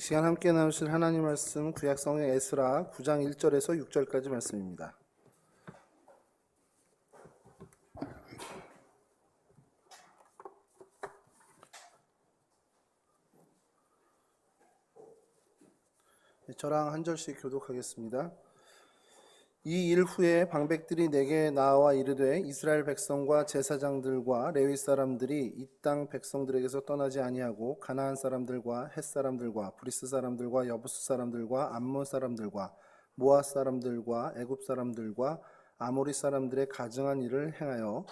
시간 함께 나누실 하나님 말씀 구약성경 에스라 9장 1절에서 6절까지 말씀입니다. 저랑 한 절씩 교독하겠습니다. 이 일 후에 방백들이 내게 나와 이르되 이스라엘 백성과 제사장들과 레위 사람들이 이 땅 백성들에게서 떠나지 아니하고 가나안 사람들과 헷 사람들과 브리스 사람들과 여부스 사람들과 암몬 사람들과 모압 사람들과 애굽 사람들과 아모리 사람들의 가증한 일을 행하여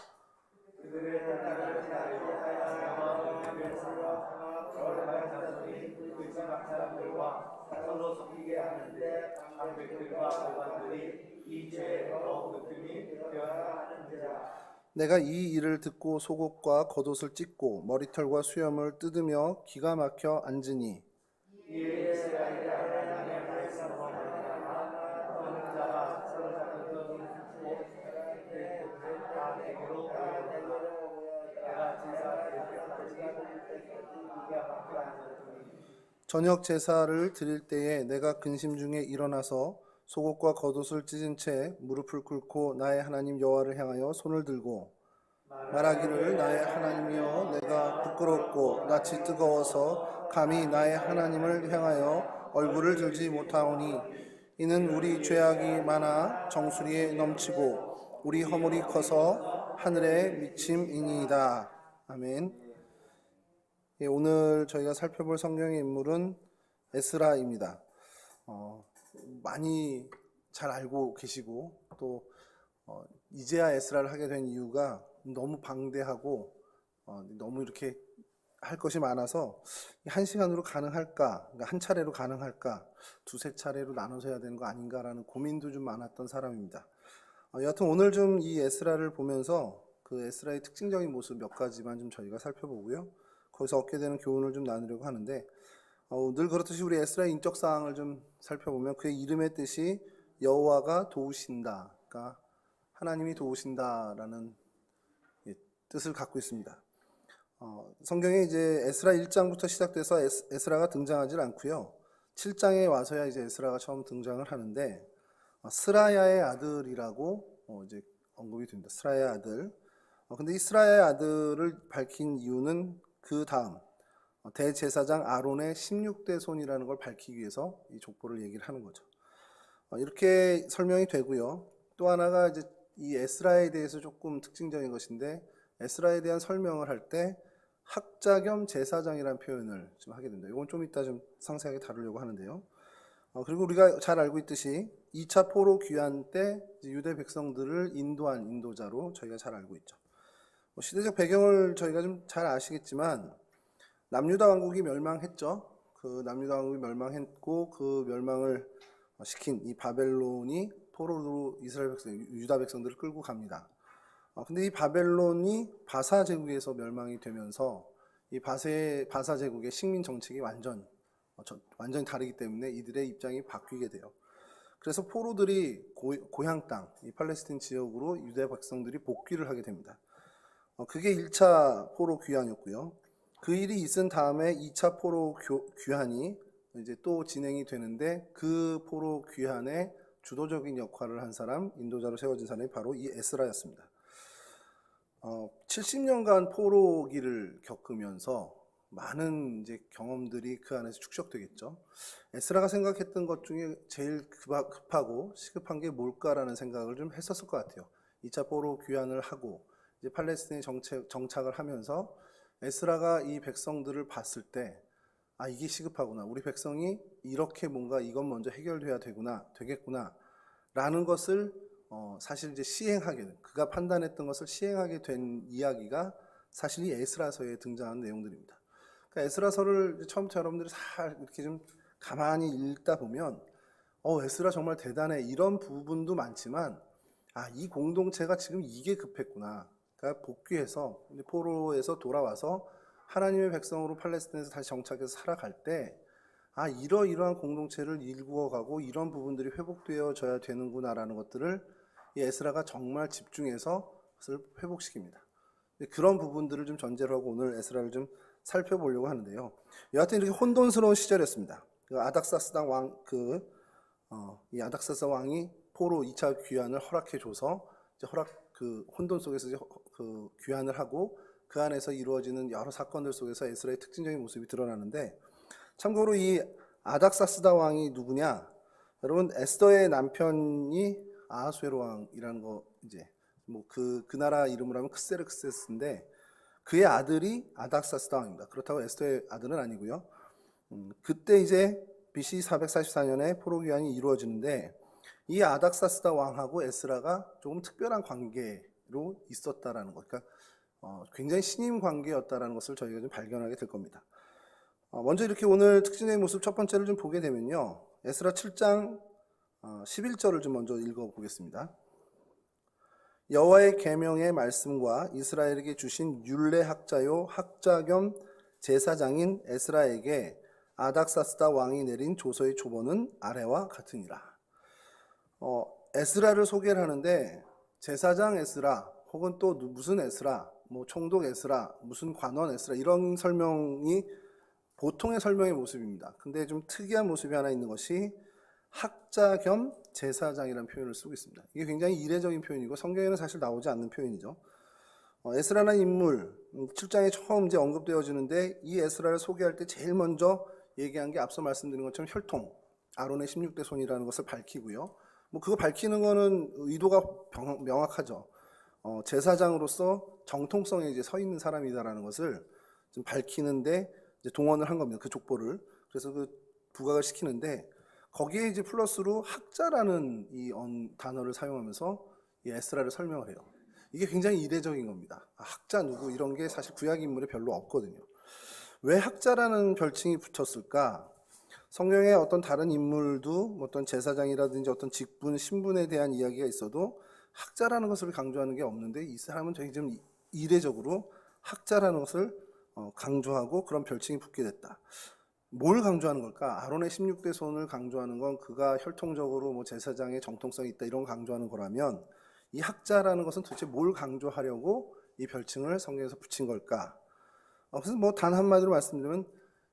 내가 이 일을 듣고 속옷과 겉옷을 찢고 머리털과 수염을 뜯으며 기가 막혀 앉으니 저녁 제사를 드릴 때에 내가 근심 중에 일어나서 속옷과 겉옷을 찢은 채 무릎을 꿇고 나의 하나님 여호와를 향하여 손을 들고 말하기를 나의 하나님이여 내가 부끄럽고 낯이 뜨거워서 감히 나의 하나님을 향하여 얼굴을 들지 못하오니 이는 우리 죄악이 많아 정수리에 넘치고 우리 허물이 커서 하늘에 미침이니이다. 아멘. 예, 오늘 저희가 살펴볼 성경의 인물은 에스라입니다. 많이 잘 알고 계시고 또 이제야 에스라를 하게 된 이유가 너무 방대하고 너무 이렇게 할 것이 많아서 한 시간으로 가능할까, 그러니까 한 차례로 가능할까, 두세 차례로 나눠서 해야 되는 거 아닌가라는 고민도 좀 많았던 사람입니다. 여하튼 오늘 좀 이 에스라를 보면서 그 에스라의 특징적인 모습 몇 가지만 좀 저희가 살펴보고요. 거기서 얻게 되는 교훈을 좀 나누려고 하는데 늘 그렇듯이 우리 에스라의 인적 사항을 좀 살펴보면 그의 이름의 뜻이 여호와가 도우신다, 그러니까 하나님이 도우신다라는 뜻을 갖고 있습니다. 성경에 이제 에스라 1장부터 시작돼서 에스라가 등장하지 않고요. 7장에 와서야 이제 에스라가 처음 등장을 하는데 스라야의 아들이라고 이제 언급이 됩니다. 스라야의 아들. 근데 이 스라야의 아들을 밝힌 이유는 그 다음 대제사장 아론의 16대 손이라는 걸 밝히기 위해서 이 족보를 얘기를 하는 거죠. 이렇게 설명이 되고요. 또 하나가 이제 이 에스라에 대해서 조금 특징적인 것인데 에스라에 대한 설명을 할 때 학자 겸 제사장이라는 표현을 좀 하게 됩니다. 이건 좀 이따 좀 상세하게 다루려고 하는데요. 그리고 우리가 잘 알고 있듯이 2차 포로 귀환 때 유대 백성들을 인도한 인도자로 저희가 잘 알고 있죠. 시대적 배경을 저희가 좀 잘 아시겠지만 남유다 왕국이 멸망했죠. 그 남유다 왕국이 멸망했고 그 멸망을 시킨 이 바벨론이 포로로 이스라엘 백성, 유다 백성들을 끌고 갑니다. 근데 이 바벨론이 바사 제국에서 멸망이 되면서 이 바사 제국의 식민 정책이 완전히 다르기 때문에 이들의 입장이 바뀌게 돼요. 그래서 포로들이 고향 땅, 이 팔레스틴 지역으로 유대 백성들이 복귀를 하게 됩니다. 그게 1차 포로 귀환이었고요. 그 일이 있은 다음에 2차 포로 귀환이 이제 또 진행이 되는데 그 포로 귀환의 주도적인 역할을 한 사람, 인도자로 세워진 사람이 바로 이 에스라였습니다. 70년간 포로기를 겪으면서 많은 이제 경험들이 그 안에서 축적되겠죠. 에스라가 생각했던 것 중에 제일 급하고 시급한 게 뭘까라는 생각을 좀 했었을 것 같아요. 2차 포로 귀환을 하고 이제 팔레스틴에 정착을 하면서 에스라가 이 백성들을 봤을 때 이게 시급하구나. 우리 백성이 이렇게 뭔가 이건 먼저 해결돼야 되겠구나 라는 것을 사실 이제 그가 판단했던 것을 시행하게 된 이야기가 사실 이 에스라서에 등장하는 내용들입니다. 그러니까 에스라서를 처음부터 여러분들이 잘 이렇게 좀 가만히 읽다 보면 에스라 정말 대단해 이런 부분도 많지만 이 공동체가 지금 이게 급했구나. 그러니까 복귀해서 포로에서 돌아와서 하나님의 백성으로 팔레스틴에서 다시 정착해서 살아갈 때 이러이러한 공동체를 일구어가고 이런 부분들이 회복되어져야 되는구나라는 것들을 이 에스라가 정말 집중해서 그것을 회복시킵니다. 그런 부분들을 좀 전제로 하고 오늘 에스라를 좀 살펴보려고 하는데요. 여하튼 이렇게 혼돈스러운 시절이었습니다. 그 아닥사스다 이 아닥사스다 왕이 포로 2차 귀환을 허락해줘서 이제 그 혼돈 속에서 이제 그 귀환을 하고 그 안에서 이루어지는 여러 사건들 속에서 에스라의 특징적인 모습이 드러나는데, 참고로 이 아닥사스다 왕이 누구냐? 여러분, 에스더의 남편이 아하수에로 왕이라는 거, 이제 뭐 그 나라 이름으로 하면 크세르크세스인데, 그의 아들이 아닥사스다 왕입니다. 그렇다고 에스더의 아들은 아니고요. 그때 이제 BC 444년에 포로 귀환이 이루어지는데, 이 아닥사스다 왕하고 에스라가 조금 특별한 관계로 있었다라는 것, 그러니까 굉장히 신임 관계였다라는 것을 저희가 좀 발견하게 될 겁니다. 먼저 이렇게 오늘 특징적인 모습 첫 번째를 좀 보게 되면요, 에스라 7장 11절을 좀 먼저 읽어보겠습니다. 여호와의 계명의 말씀과 이스라엘에게 주신 율례 학자요 학자 겸 제사장인 에스라에게 아닥사스다 왕이 내린 조서의 초본은 아래와 같으니라. 에스라를 소개를 하는데 제사장 에스라 혹은 또 무슨 에스라, 뭐 총독 에스라, 무슨 관원 에스라, 이런 설명이 보통의 설명의 모습입니다. 근데 좀 특이한 모습이 하나 있는 것이 학자 겸 제사장이라는 표현을 쓰고 있습니다. 이게 굉장히 이례적인 표현이고 성경에는 사실 나오지 않는 표현이죠. 에스라라는 인물 7장에 처음 이제 언급되어지는데, 이 에스라를 소개할 때 제일 먼저 얘기한 게 앞서 말씀드린 것처럼 혈통, 아론의 16대 손이라는 것을 밝히고요. 뭐 그거 밝히는 거는 의도가 명확하죠. 제사장으로서 정통성에 이제 서 있는 사람이다라는 것을 좀 밝히는데 이제 동원을 한 겁니다. 그 족보를. 그래서 그 부각을 시키는데, 거기에 이제 플러스로 학자라는 이 단어를 사용하면서 이 에스라를 설명을 해요. 이게 굉장히 이례적인 겁니다. 학자 누구 이런 게 사실 구약 인물에 별로 없거든요. 왜 학자라는 별칭이 붙었을까? 성경에 어떤 다른 인물도 뭐 어떤 제사장이라든지 어떤 직분, 신분에 대한 이야기가 있어도 학자라는 것을 강조하는 게 없는데, 이 사람은 되게 좀 이례적으로 학자라는 것을 강조하고 그런 별칭이 붙게 됐다. 뭘 강조하는 걸까? 아론의 16대 손을 강조하는 건 그가 혈통적으로 뭐 제사장의 정통성이 있다 이런 거 강조하는 거라면, 이 학자라는 것은 도대체 뭘 강조하려고 이 별칭을 성경에서 붙인 걸까? 그래서 뭐 단 한마디로 말씀드리면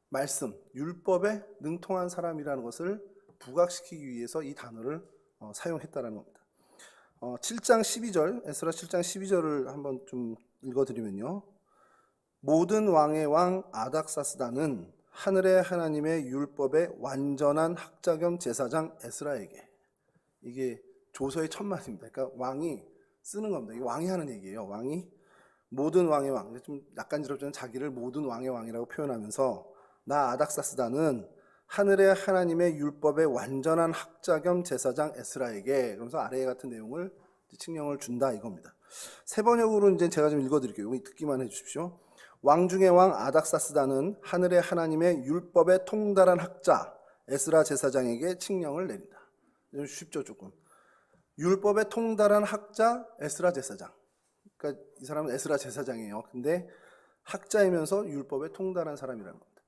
말씀, 율법에 능통한 사람이라는 것을 부각시키기 위해서 이 단어를 사용했다라는 겁니다. 7장 12절, 에스라 7장 12절을 한번 좀 읽어드리면요. 모든 왕의 왕 아닥사스다는 하늘의 하나님의 율법의 완전한 학자 겸 제사장 에스라에게, 이게 조서의 첫 마디입니다. 그러니까 왕이 쓰는 겁니다. 이게 왕이 하는 얘기예요. 왕이 모든 왕의 왕, 좀 낯간지럽지만 자기를 모든 왕의 왕이라고 표현하면서 나 아닥사스다는 하늘의 하나님의 율법의 완전한 학자 겸 제사장 에스라에게, 그러면서 아래 같은 내용을 칭령을 준다 이겁니다. 세 번역으로 이제 제가 좀 읽어드릴게요. 이거 듣기만 해주십시오. 왕 중의 왕 아닥사스다는 하늘의 하나님의 율법에 통달한 학자 에스라 제사장에게 칙령을 내린다. 좀 쉽죠, 조금. 율법에 통달한 학자 에스라 제사장. 그러니까 이 사람은 에스라 제사장이에요. 근데 학자이면서 율법에 통달한 사람이라는 겁니다.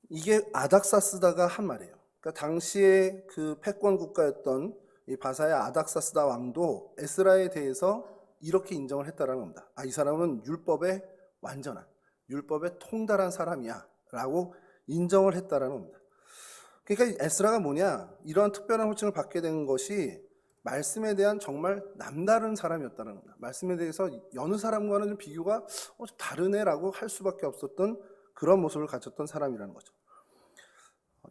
이게 아닥사스다가 한 말이에요. 그러니까 당시에 그 패권 국가였던 이 바사의 아닥사스다 왕도 에스라에 대해서 이렇게 인정을 했다라는 겁니다. 이 사람은 율법에 완전한, 율법에 통달한 사람이야 라고 인정을 했다라는 겁니다. 그러니까 에스라가 뭐냐, 이러한 특별한 호칭을 받게 된 것이 말씀에 대한 정말 남다른 사람이었다는 겁니다. 말씀에 대해서 여느 사람과는 좀 비교가 좀 다르네라고 할 수밖에 없었던 그런 모습을 가졌던 사람이라는 거죠.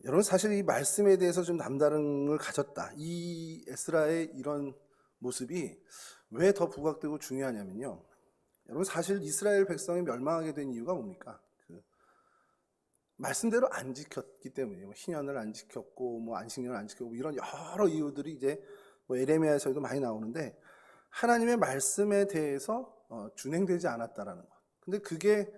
여러분, 사실 이 말씀에 대해서 좀 남다름을 가졌다, 이 에스라의 이런 모습이 왜 더 부각되고 중요하냐면요, 여러분, 사실 이스라엘 백성이 멸망하게 된 이유가 뭡니까? 말씀대로 안 지켰기 때문이에요. 뭐 희년을 안 지켰고, 뭐 안식년을 안 지켰고, 이런 여러 이유들이 이제 뭐 에레미야에서도 많이 나오는데, 하나님의 말씀에 대해서 준행되지 않았다라는 것. 근데 그게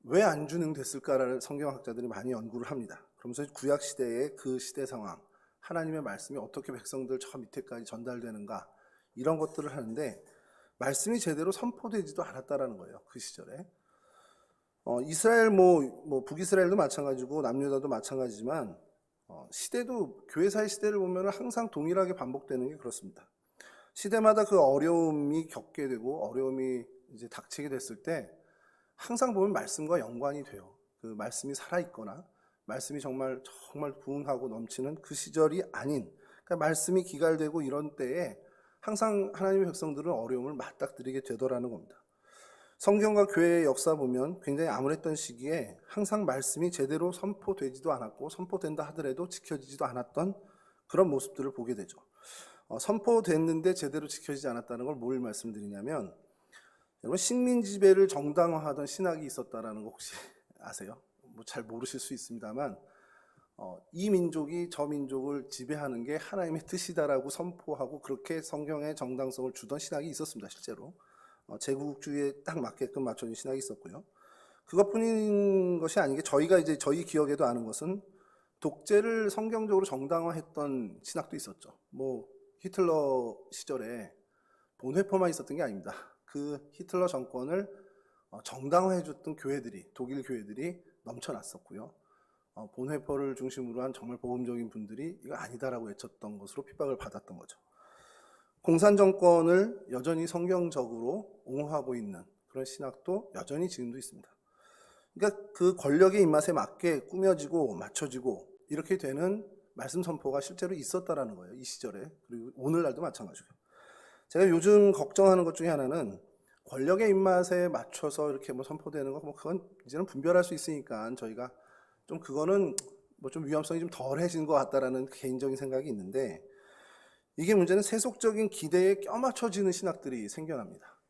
왜 안 준행됐을까를 성경학자들이 많이 연구를 합니다. 그러면서 구약 시대의 그 시대 상황, 하나님의 말씀이 어떻게 백성들 저 밑에까지 전달되는가, 이런 것들을 하는데 말씀이 제대로 선포되지도 않았다라는 거예요. 그 시절에. 이스라엘 뭐 북이스라엘도 마찬가지고 남유다도 마찬가지지만 시대도, 교회사의 시대를 보면 항상 동일하게 반복되는 게 그렇습니다. 시대마다 그 어려움이 겪게 되고 어려움이 이제 닥치게 됐을 때 항상 보면 말씀과 연관이 돼요. 그 말씀이 살아있거나 말씀이 정말 부흥하고 넘치는 그 시절이 아닌, 그러니까 말씀이 기갈되고 이런 때에 항상 하나님의 백성들은 어려움을 맞닥뜨리게 되더라는 겁니다. 성경과 교회의 역사 보면 굉장히 암울했던 시기에 항상 말씀이 제대로 선포되지도 않았고 선포된다 하더라도 지켜지지도 않았던 그런 모습들을 보게 되죠. 선포됐는데 제대로 지켜지지 않았다는 걸 뭘 말씀드리냐면, 여러분 식민 지배를 정당화하던 신학이 있었다라는 거 혹시 아세요? 뭐 잘 모르실 수 있습니다만, 이 민족이 저 민족을 지배하는 게 하나님의 뜻이다라고 선포하고 그렇게 성경의 정당성을 주던 신학이 있었습니다. 실제로 제국주의에 딱 맞게끔 맞춰진 신학이 있었고요. 그것뿐인 것이 아닌 게, 저희가 이제 저희 기억에도 아는 것은 독재를 성경적으로 정당화했던 신학도 있었죠. 뭐 히틀러 시절에 본회퍼만 있었던 게 아닙니다. 그 히틀러 정권을 정당화해줬던 교회들이, 독일 교회들이 넘쳐났었고요. 본회퍼를 중심으로 한 정말 복음적인 분들이 이거 아니다라고 외쳤던 것으로 핍박을 받았던 거죠. 공산 정권을 여전히 성경적으로 옹호하고 있는 그런 신학도 여전히 지금도 있습니다. 그러니까 그 권력의 입맛에 맞게 꾸며지고 맞춰지고 이렇게 되는 말씀 선포가 실제로 있었다라는 거예요. 이 시절에. 그리고 오늘날도 마찬가지고요. 제가 요즘 걱정하는 것 중에 하나는, 권력의 입맛에 맞춰서 이렇게 뭐 선포되는 거, 뭐 그건 이제는 분별할 수 있으니까 저희가 좀 그거는 뭐 좀 위험성이 좀 덜해진 것 같다라는 개인적인 생각이 있는데, 이게 문제는 세속적인 기대에 껴맞춰지는 신학들이 생겨납니다.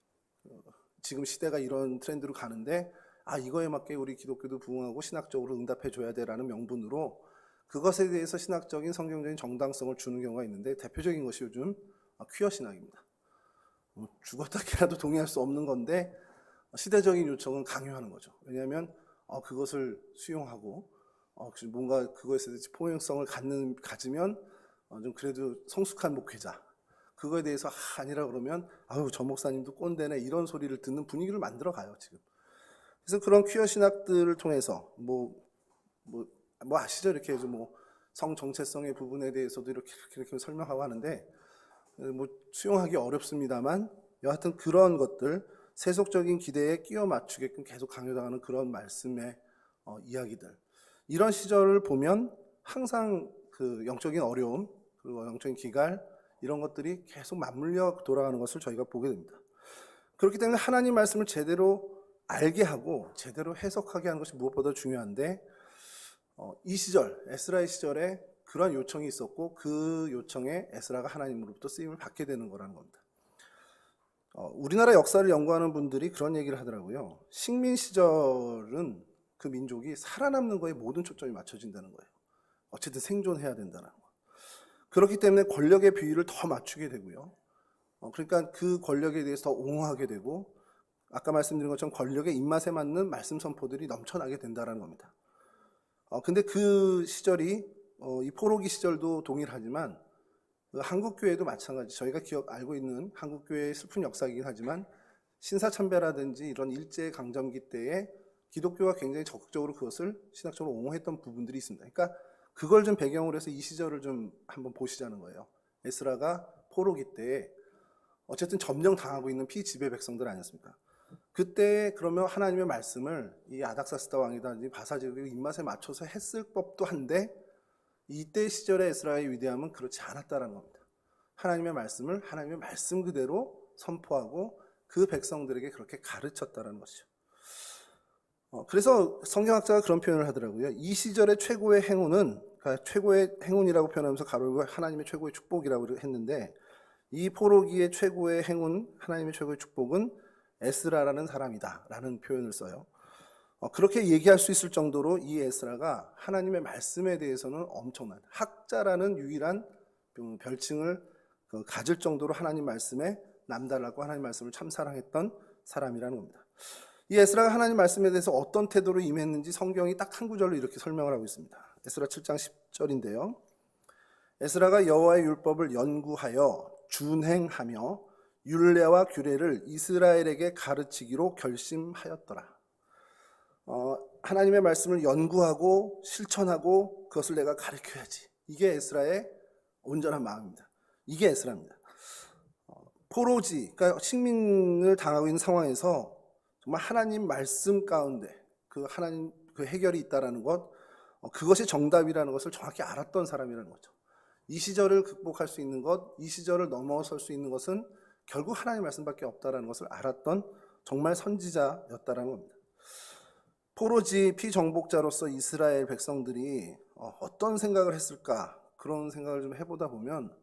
지금 시대가 이런 트렌드로 가는데, 이거에 맞게 우리 기독교도 부흥하고 신학적으로 응답해 줘야 돼라는 명분으로 그것에 대해서 신학적인 성경적인 정당성을 주는 경우가 있는데, 대표적인 것이 요즘 퀴어 신학입니다. 죽었다 깨라도 동의할 수 없는 건데 시대적인 요청은 강요하는 거죠. 왜냐하면 그것을 수용하고 뭔가 그것에 대해서 포용성을 가지면 좀 그래도 성숙한 목회자, 그거에 대해서 아니라 그러면 저 목사님도 꼰대네, 이런 소리를 듣는 분위기를 만들어 가요 지금. 그래서 그런 퀴어 신학들을 통해서 뭐 아시죠? 이렇게 해서 뭐 성 정체성의 부분에 대해서도 이렇게 설명하고 하는데, 뭐 수용하기 어렵습니다만 여하튼 그런 것들, 세속적인 기대에 끼워 맞추게끔 계속 강요당하는 그런 말씀의 이야기들, 이런 시절을 보면 항상 그 영적인 어려움 그리고 영적인 기갈, 이런 것들이 계속 맞물려 돌아가는 것을 저희가 보게 됩니다. 그렇기 때문에 하나님 말씀을 제대로 알게 하고 제대로 해석하게 하는 것이 무엇보다 중요한데, 이 시절 에스라의 시절에 그런 요청이 있었고 그 요청에 에스라가 하나님으로부터 쓰임을 받게 되는 거라는 겁니다. 우리나라 역사를 연구하는 분들이 그런 얘기를 하더라고요. 식민 시절은 그 민족이 살아남는 거에 모든 초점이 맞춰진다는 거예요. 어쨌든 생존해야 된다는 거. 그렇기 때문에 권력의 비율을 더 맞추게 되고요. 그러니까 그 권력에 대해서 더 옹호하게 되고, 아까 말씀드린 것처럼 권력의 입맛에 맞는 말씀 선포들이 넘쳐나게 된다는 겁니다. 근데 그 시절이 이 포로기 시절도 동일하지만 한국교회도 마찬가지, 저희가 알고 있는 한국교회의 슬픈 역사이긴 하지만 신사참배라든지 이런 일제강점기 때에 기독교가 굉장히 적극적으로 그것을 신학적으로 옹호했던 부분들이 있습니다. 그러니까 그걸 좀 배경으로 해서 이 시절을 좀 한번 보시자는 거예요. 에스라가 포로기 때에 어쨌든 점령당하고 있는 피지배 백성들 아니었습니까? 그때 그러면 하나님의 말씀을 이 아닥사스다 왕이라든지 바사제국의 입맛에 맞춰서 했을 법도 한데, 이때 시절의 에스라의 위대함은 그렇지 않았다는 겁니다. 하나님의 말씀을 하나님의 말씀 그대로 선포하고 그 백성들에게 그렇게 가르쳤다는 것이죠. 그래서 성경학자가 그런 표현을 하더라고요. 이 시절의 최고의 행운은, 그러니까 최고의 행운이라고 표현하면서 가로열고 하나님의 최고의 축복이라고 했는데, 이 포로기의 최고의 행운, 하나님의 최고의 축복은 에스라라는 사람이다 라는 표현을 써요. 그렇게 얘기할 수 있을 정도로 이 에스라가 하나님의 말씀에 대해서는 엄청난 학자라는 유일한 별칭을 가질 정도로 하나님 말씀에 남달랐고 하나님 말씀을 참 사랑했던 사람이라는 겁니다. 이 에스라가 하나님 말씀에 대해서 어떤 태도로 임했는지 성경이 딱 한 구절로 이렇게 설명을 하고 있습니다. 에스라 7장 10절인데요. 에스라가 여호와의 율법을 연구하여 준행하며 율례와 규례를 이스라엘에게 가르치기로 결심하였더라. 하나님의 말씀을 연구하고 실천하고 그것을 내가 가르쳐야지. 이게 에스라의 온전한 마음입니다. 이게 에스라입니다. 포로지, 그러니까 식민을 당하고 있는 상황에서 정말 하나님 말씀 가운데 그 하나님 그 해결이 있다라는 것, 그것이 정답이라는 것을 정확히 알았던 사람이라는 거죠. 이 시절을 극복할 수 있는 것, 이 시절을 넘어설 수 있는 것은 결국 하나님의 말씀밖에 없다는 것을 알았던 정말 선지자였다는 겁니다. 포로지 피정복자로서 이스라엘 백성들이 어떤 생각을 했을까, 그런 생각을 좀 해보다 보면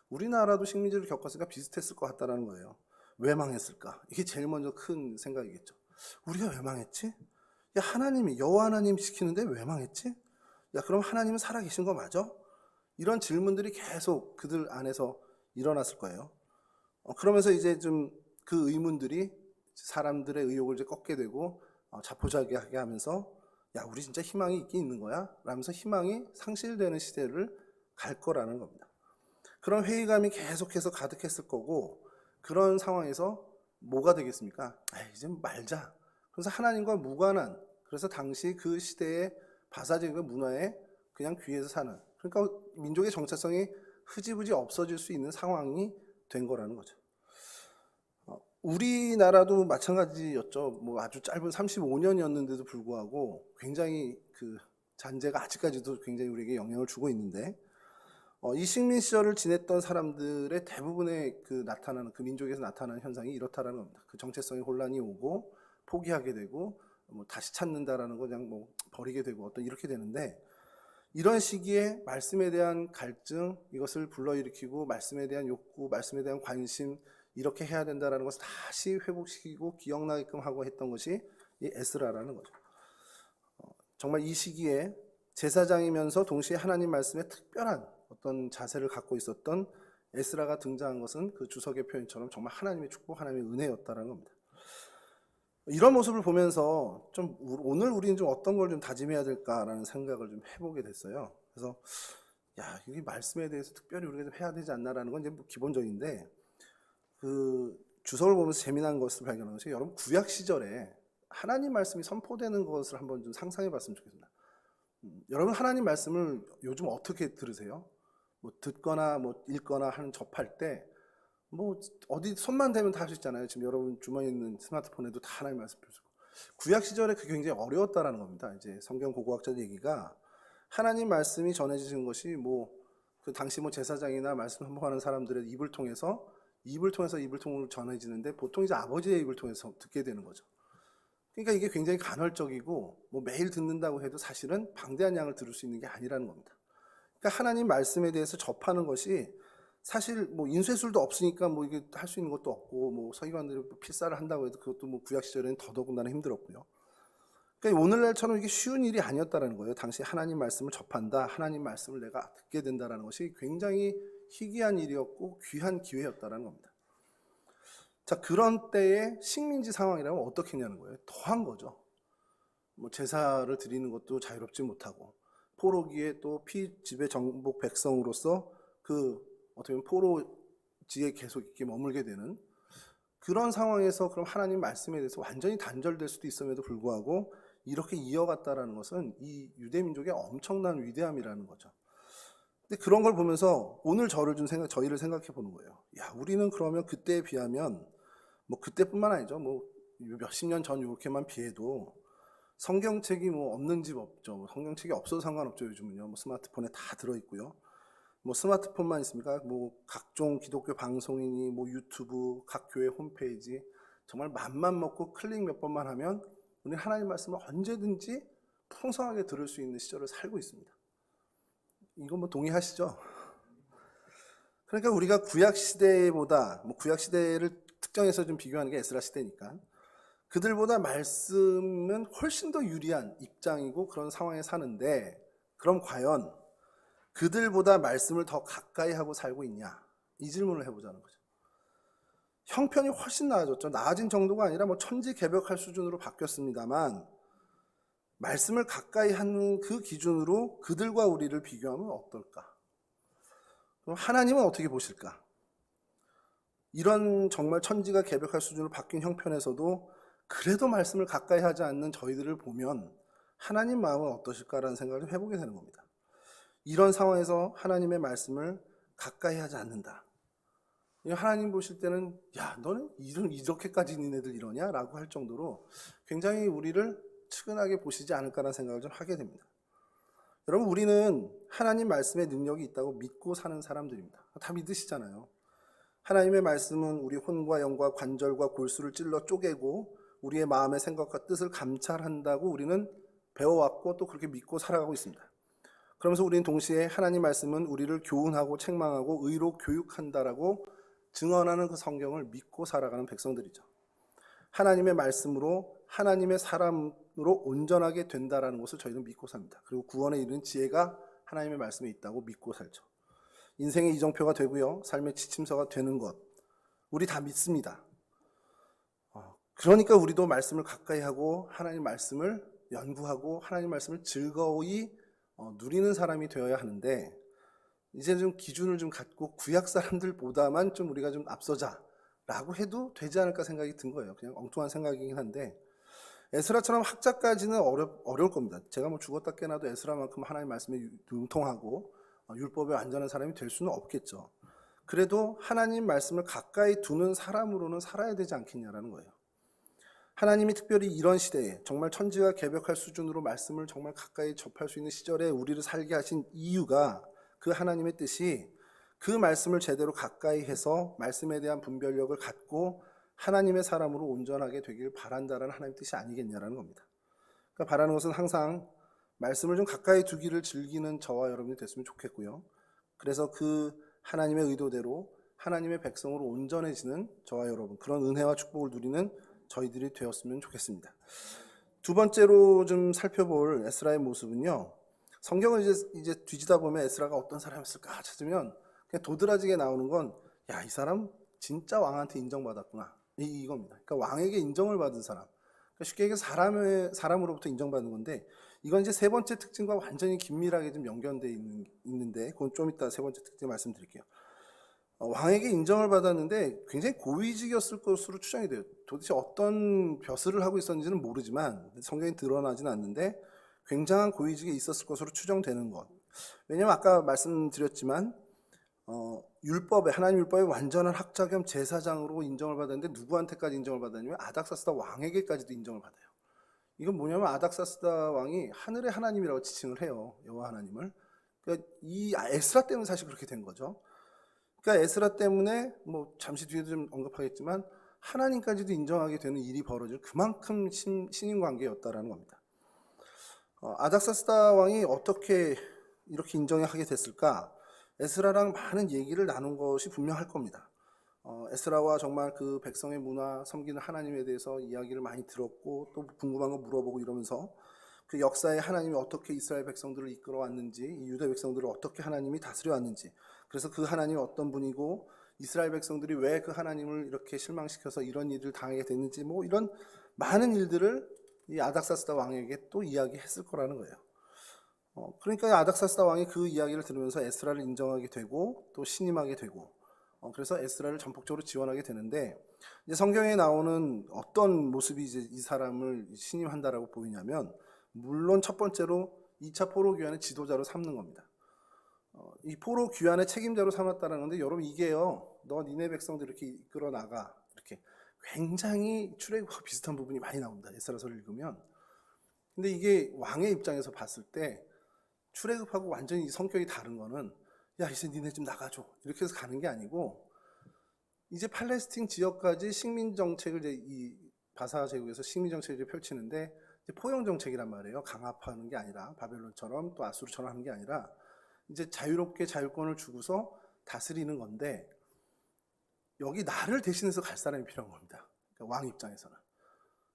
우리나라도 식민지를 겪었으니까 비슷했을 것 같다는 거예요. 왜 망했을까? 이게 제일 먼저 큰 생각이겠죠. 우리가 왜 망했지? 야, 하나님이, 여호와 하나님 지키는데 왜 망했지? 야, 그럼 하나님은 살아계신 거 맞아? 이런 질문들이 계속 그들 안에서 일어났을 거예요. 그러면서 이제 좀 그 의문들이 사람들의 의욕을 이제 꺾게 되고 자포자기하게 하면서 야, 우리 진짜 희망이 있긴 있는 거야? 라면서 희망이 상실되는 시대를 갈 거라는 겁니다. 그런 회의감이 계속해서 가득했을 거고, 그런 상황에서 뭐가 되겠습니까? 이제 말자. 그래서 하나님과 무관한, 그래서 당시 그 시대의 바사적인 문화에 그냥 귀에서 사는, 그러니까 민족의 정체성이 흐지부지 없어질 수 있는 상황이 된 거라는 거죠. 우리나라도 마찬가지였죠. 뭐 아주 짧은 35년이었는데도 불구하고 굉장히 그 잔재가 아직까지도 굉장히 우리에게 영향을 주고 있는데, 이 식민 시절을 지냈던 사람들의 대부분의 그 나타나는, 그 민족에서 나타나는 현상이 이렇다라는 겁니다. 그 정체성의 혼란이 오고 포기하게 되고 뭐 다시 찾는다라는 거 그냥 뭐 버리게 되고 어떤 이렇게 되는데, 이런 시기에 말씀에 대한 갈증, 이것을 불러일으키고 말씀에 대한 욕구, 말씀에 대한 관심, 이렇게 해야 된다라는 것을 다시 회복시키고 기억나게끔 하고 했던 것이 이 에스라라는 거죠. 정말 이 시기에 제사장이면서 동시에 하나님 말씀에 특별한 어떤 자세를 갖고 있었던 에스라가 등장한 것은 그 주석의 표현처럼 정말 하나님의 축복, 하나님의 은혜였다라는 겁니다. 이런 모습을 보면서 좀 오늘 우리는 좀 어떤 걸 좀 다짐해야 될까라는 생각을 좀 해보게 됐어요. 그래서 야, 이 말씀에 대해서 특별히 우리가 좀 해야 되지 않나라는 건 이제 뭐 기본적인데, 그 주석을 보면서 재미난 것을 발견한 것이, 여러분 구약 시절에 하나님 말씀이 선포되는 것을 한번 좀 상상해 봤으면 좋겠습니다. 여러분 하나님 말씀을 요즘 어떻게 들으세요? 뭐 듣거나 뭐 읽거나 하는 접할 때 뭐 어디 손만 대면 다 할 수 있잖아요. 지금 여러분 주머니에 있는 스마트폰에도 다 하나님 말씀 펼치고. 구약 시절에 그게 굉장히 어려웠다라는 겁니다. 이제 성경 고고학자 얘기가 하나님 말씀이 전해지는 것이 뭐 그 당시 뭐 제사장이나 말씀 선포하는 사람들의 입을 통해서 입을 통으로 전해지는데, 보통 이제 아버지의 입을 통해서 듣게 되는 거죠. 그러니까 이게 굉장히 간헐적이고 뭐 매일 듣는다고 해도 사실은 방대한 양을 들을 수 있는 게 아니라는 겁니다. 그러니까 하나님 말씀에 대해서 접하는 것이 사실 뭐 인쇄술도 없으니까 뭐 이게 할 수 있는 것도 없고, 뭐 서기관들이 필사를 한다고 해도 그것도 뭐 구약 시절에는 더더군다나 힘들었고요. 그러니까 오늘날처럼 이게 쉬운 일이 아니었다라는 거예요. 당시 하나님 말씀을 접한다, 하나님 말씀을 내가 듣게 된다라는 것이 굉장히 희귀한 일이었고 귀한 기회였다라는 겁니다. 자, 그런 때의 식민지 상황이라면 어떻게 했냐는 거예요. 더한 거죠. 뭐 제사를 드리는 것도 자유롭지 못하고, 포로기에 또 피지배 정복 백성으로서 그 어떻게 보면 포로지에 계속 이렇게 머물게 되는 그런 상황에서 그럼 하나님 말씀에 대해서 완전히 단절될 수도 있음에도 불구하고 이렇게 이어갔다라는 것은 이 유대 민족의 엄청난 위대함이라는 거죠. 근데 그런 걸 보면서 오늘 저희를 생각해 보는 거예요. 야, 우리는 그러면 그때에 비하면, 뭐 그때뿐만 아니죠. 뭐 몇십 년 전 이렇게만 비해도 성경책이 뭐 없는 집 없죠. 뭐 성경책이 없어도 상관없죠. 요즘은요. 뭐 스마트폰에 다 들어있고요. 뭐 스마트폰만 있습니까? 뭐 각종 기독교 방송이니 뭐 유튜브, 각 교회 홈페이지, 정말 맘만 먹고 클릭 몇 번만 하면 우리 하나님 말씀을 언제든지 풍성하게 들을 수 있는 시절을 살고 있습니다. 이거 뭐 동의하시죠? 그러니까 우리가 구약 시대보다, 뭐 구약 시대를 특정해서 좀 비교하는 게 에스라 시대니까, 그들보다 말씀은 훨씬 더 유리한 입장이고 그런 상황에 사는데, 그럼 과연 그들보다 말씀을 더 가까이 하고 살고 있냐? 이 질문을 해보자는 거죠. 형편이 훨씬 나아졌죠. 나아진 정도가 아니라 뭐 천지개벽할 수준으로 바뀌었습니다만, 말씀을 가까이 하는 그 기준으로 그들과 우리를 비교하면 어떨까? 그럼 하나님은 어떻게 보실까? 이런 정말 천지가 개벽할 수준으로 바뀐 형편에서도 그래도 말씀을 가까이 하지 않는 저희들을 보면 하나님 마음은 어떠실까라는 생각을 좀 해보게 되는 겁니다. 이런 상황에서 하나님의 말씀을 가까이 하지 않는다. 하나님 보실 때는 야, 너는 이렇게까지 니네들 이러냐? 라고 할 정도로 굉장히 우리를 측은하게 보시지 않을까라는 생각을 좀 하게 됩니다. 여러분, 우리는 하나님 말씀의 능력이 있다고 믿고 사는 사람들입니다. 다 믿으시잖아요. 하나님의 말씀은 우리 혼과 영과 관절과 골수를 찔러 쪼개고 우리의 마음의 생각과 뜻을 감찰한다고 우리는 배워왔고 또 그렇게 믿고 살아가고 있습니다. 그러면서 우리는 동시에 하나님 말씀은 우리를 교훈하고 책망하고 의로 교육한다라고 증언하는 그 성경을 믿고 살아가는 백성들이죠. 하나님의 말씀으로 하나님의 사람으로 온전하게 된다라는 것을 저희는 믿고 삽니다. 그리고 구원에 이르는 지혜가 하나님의 말씀에 있다고 믿고 살죠. 인생의 이정표가 되고요, 삶의 지침서가 되는 것, 우리 다 믿습니다. 그러니까 우리도 말씀을 가까이 하고 하나님 말씀을 연구하고 하나님 말씀을 즐거이 누리는 사람이 되어야 하는데, 이제 좀 기준을 좀 갖고 구약 사람들보다만 좀 우리가 좀 앞서자라고 해도 되지 않을까 생각이 든 거예요. 그냥 엉뚱한 생각이긴 한데, 에스라처럼 학자까지는 어려울 겁니다. 제가 뭐 죽었다 깨나도 에스라만큼 하나님 말씀에 융통하고 율법에 완전한 사람이 될 수는 없겠죠. 그래도 하나님 말씀을 가까이 두는 사람으로는 살아야 되지 않겠냐라는 거예요. 하나님이 특별히 이런 시대에 정말 천지가 개벽할 수준으로 말씀을 정말 가까이 접할 수 있는 시절에 우리를 살게 하신 이유가, 그 하나님의 뜻이 그 말씀을 제대로 가까이 해서 말씀에 대한 분별력을 갖고 하나님의 사람으로 온전하게 되길 바란다라는 하나님의 뜻이 아니겠냐라는 겁니다. 그러니까 바라는 것은 항상 말씀을 좀 가까이 두기를 즐기는 저와 여러분이 됐으면 좋겠고요. 그래서 그 하나님의 의도대로 하나님의 백성으로 온전해지는 저와 여러분, 그런 은혜와 축복을 누리는 저희들이 되었으면 좋겠습니다. 두 번째로 좀 살펴볼 에스라의 모습은요, 성경을 이제 뒤지다 보면 에스라가 어떤 사람이었을까 찾으면 그냥 도드라지게 나오는 건, 야, 이 사람 진짜 왕한테 인정받았구나, 이겁니다. 그러니까 왕에게 인정을 받은 사람, 그러니까 쉽게 얘기해서 사람으로부터 인정받는 건데, 이건 이제 세 번째 특징과 완전히 긴밀하게 좀 연결되어 있는데, 그건 좀 이따 세 번째 특징 말씀드릴게요. 왕에게 인정을 받았는데 굉장히 고위직이었을 것으로 추정이 돼요. 도대체 어떤 벼슬을 하고 있었는지는 모르지만, 성경에 드러나지는 않는데 굉장한 고위직에 있었을 것으로 추정되는 것. 왜냐하면 아까 말씀드렸지만 율법에, 하나님 율법의 완전한 학자 겸 제사장으로 인정을 받았는데 누구한테까지 인정을 받았냐면 아닥사스다 왕에게까지도 인정을 받아요. 이건 뭐냐면 아닥사스다 왕이 하늘의 하나님이라고 지칭을 해요, 여호와 하나님을. 그러니까 이 에스라 때문에 사실 그렇게 된 거죠. 그러니까 에스라 때문에 뭐 잠시 뒤에도 좀 언급하겠지만 하나님까지도 인정하게 되는 일이 벌어질 그만큼 신인 관계였다라는 겁니다. 아닥사스다 왕이 어떻게 이렇게 인정하게 됐을까? 에스라랑 많은 얘기를 나눈 것이 분명할 겁니다. 에스라와 정말 그 백성의 문화, 섬기는 하나님에 대해서 이야기를 많이 들었고, 또 궁금한 거 물어보고 이러면서 그 역사에 하나님이 어떻게 이스라엘 백성들을 이끌어 왔는지, 이 유대 백성들을 어떻게 하나님이 다스려 왔는지, 그래서 그 하나님이 어떤 분이고 이스라엘 백성들이 왜 그 하나님을 이렇게 실망시켜서 이런 일을 당하게 됐는지, 뭐 이런 많은 일들을 이 아닥사스다 왕에게 또 이야기했을 거라는 거예요. 그러니까 아닥사스다 왕이 그 이야기를 들으면서 에스라를 인정하게 되고 또 신임하게 되고, 그래서 에스라를 전폭적으로 지원하게 되는데, 이제 성경에 나오는 어떤 모습이 이제 이 사람을 신임한다라고 보이냐면, 물론 첫 번째로 2차 포로 귀환의 지도자로 삼는 겁니다. 이 포로 귀환의 책임자로 삼았다는 건데, 여러분 이게요, 너 니네 백성들 이렇게 이끌어 나가, 이렇게 굉장히 출애굽과 비슷한 부분이 많이 나옵니다, 에스라서를 읽으면. 근데 이게 왕의 입장에서 봤을 때 출애굽하고 완전히 성격이 다른 거는, 야, 이제 니네 좀 나가줘, 이렇게 해서 가는 게 아니고, 이제 팔레스틴 지역까지 식민 정책을 이제 이 바사 제국에서 식민 정책을 펼치는데, 이제 포용 정책이란 말이에요. 강압하는 게 아니라, 바벨론처럼 또 아수르처럼 하는 게 아니라 이제 자유롭게 자유권을 주고서 다스리는 건데, 여기 나를 대신해서 갈 사람이 필요한 겁니다. 그러니까 왕 입장에서는.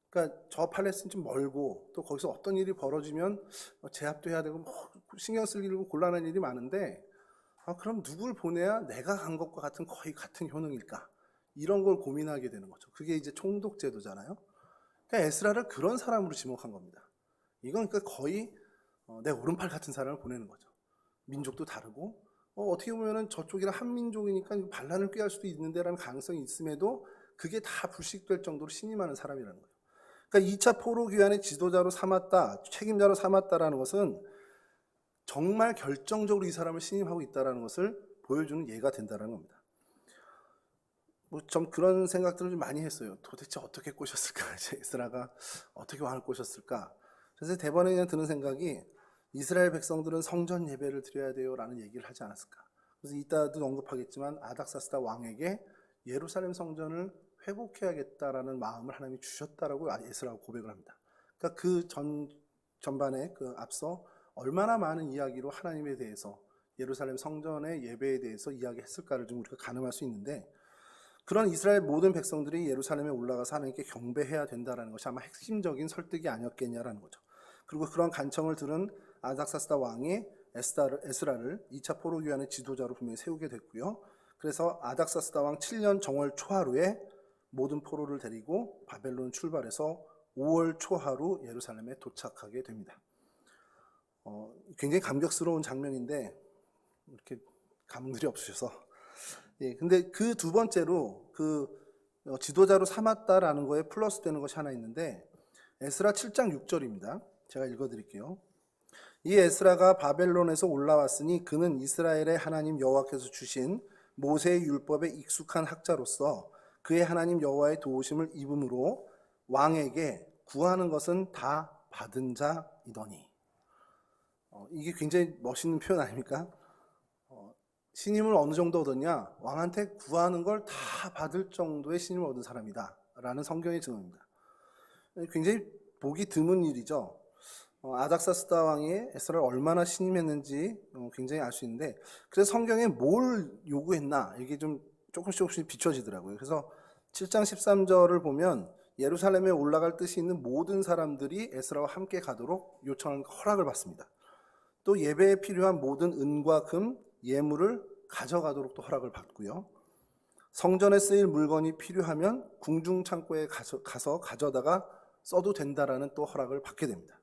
그러니까 저 팔레스틴 좀 멀고, 또 거기서 어떤 일이 벌어지면 제압도 해야 되고, 뭐 신경 쓸 일이고 곤란한 일이 많은데, 그럼 누굴 보내야 내가 간 것과 같은 거의 같은 효능일까? 이런 걸 고민하게 되는 거죠. 그게 이제 총독 제도잖아요. 그러니까 에스라를 그런 사람으로 지목한 겁니다. 이건 그러니까 거의 내 오른팔 같은 사람을 보내는 거죠. 민족도 다르고, 어떻게 보면은 저쪽이랑 한민족이니까 반란을 꾀할 수도 있는데라는 가능성이 있음에도 그게 다 불식될 정도로 신임하는 사람이라는 거예요. 그러니까 2차 포로 귀환의 지도자로 삼았다, 책임자로 삼았다라는 것은 정말 결정적으로 이 사람을 신임하고 있다는 것을 보여주는 예가 된다는 겁니다. 뭐 좀 그런 생각들을 좀 많이 했어요. 도대체 어떻게 꼬셨을까? 에스라가 어떻게 왕을 꼬셨을까? 그래서 대번에 그냥 드는 생각이, 이스라엘 백성들은 성전 예배를 드려야 돼요라는 얘기를 하지 않았을까? 그래서 이따도 언급하겠지만 아닥사스다 왕에게 예루살렘 성전을 회복해야겠다라는 마음을 하나님이 주셨다라고 에스라가 고백을 합니다. 그러니까 전반에 그 앞서 얼마나 많은 이야기로 하나님에 대해서 예루살렘 성전의 예배에 대해서 이야기했을까를 좀 우리가 가늠할 수 있는데, 그런 이스라엘 모든 백성들이 예루살렘에 올라가서 하나님께 경배해야 된다는 것이 아마 핵심적인 설득이 아니었겠냐라는 거죠. 그리고 그런 간청을 들은 아닥사스다 왕이 에스라를 2차 포로기환의 지도자로 분명히 세우게 됐고요. 그래서 아닥사스다 왕 7년 정월 초하루에 모든 포로를 데리고 바벨론 출발해서 5월 초하루 예루살렘에 도착하게 됩니다. 굉장히 감격스러운 장면인데 이렇게 감흥들이 없으셔서, 근데 그 두 번째로 지도자로 삼았다라는 거에 플러스 되는 것이 하나 있는데, 에스라 7장 6절입니다. 제가 읽어드릴게요. 이 에스라가 바벨론에서 올라왔으니 그는 이스라엘의 하나님 여호와께서 주신 모세의 율법에 익숙한 학자로서 그의 하나님 여호와의 도우심을 입음으로 왕에게 구하는 것은 다 받은 자이더니. 이게 굉장히 멋있는 표현 아닙니까? 신임을 어느 정도 얻었냐? 왕한테 구하는 걸 다 받을 정도의 신임을 얻은 사람이다 라는 성경의 증언입니다. 굉장히 보기 드문 일이죠. 아닥사스다 왕이 에스라를 얼마나 신임했는지 굉장히 알 수 있는데, 그래서 성경에 뭘 요구했나 이게 좀 조금씩 비춰지더라고요. 그래서 7장 13절을 보면 예루살렘에 올라갈 뜻이 있는 모든 사람들이 에스라와 함께 가도록 요청한 허락을 받습니다. 또 예배에 필요한 모든 은과 금, 예물을 가져가도록 또 허락을 받고요. 성전에 쓰일 물건이 필요하면 궁중 창고에 가서 가져다가 써도 된다라는 또 허락을 받게 됩니다.